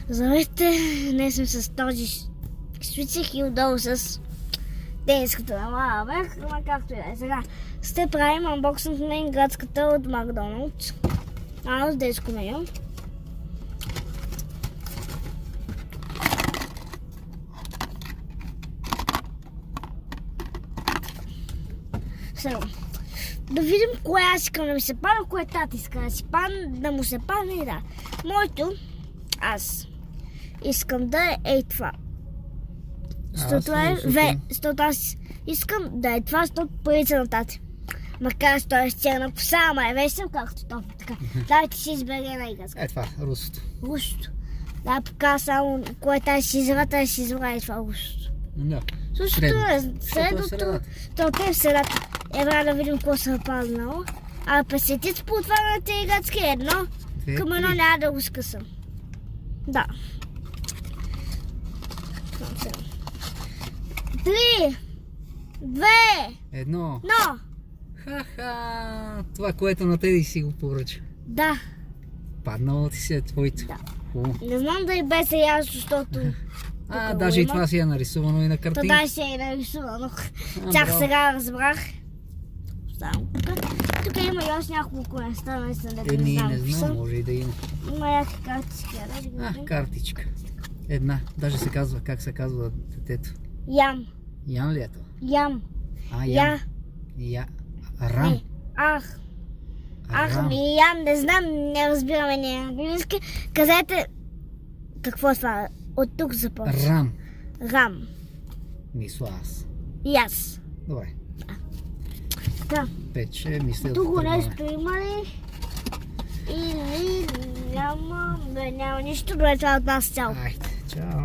Здравейте, днес сме с този швицик и отдолу с тениската на Лавер, ама както и да е. Сега ще правим анбоксинг на инградската от Макдоналдс. С детско меню. Сега, да видим кое аз искам да ми се пада, кое тата иска да си падне, да му се падне и да. Моето, аз искам да е това. Защото аз искам да е това, защото парица на тати. Макар че той е стягна по сама е весел, както това. Така. Дайте си избере една играчка. Е това, русото. Русото. Да, пока само кое тази си избра и това русото. Да. Същото е средното. То е в средата. Евра да видим какво се е паднало. А песетите по отваряте играчки едно. Към едно няма да го скъсам. Да. 3, 2, 1. 1. Ха-ха! Това, което на Теди си го поръча. Да. Паднало ти си е твоето. Да. Хубаво. Не знам дали беше ясно, защото... Даже и това си е нарисувано и на картинка. Това си е нарисувано. Чак сега разбрах. Тук има и още няколко места, наистина да не знам. Не знам, може и да има. Има някакви картички. Картичка. Една. Даже се казва, как се казва детето. Ям. Ян ли е това? Ям. Ям. Рам. Ям, не знам, не разбираме ни английски. Казете, какво е това? От тук започва. Рам. Мисля аз. И аз. Добре. Да. Пече, мисля тук нещо има ли? Или няма нищо, но е това от нас цяло. Айде, чао.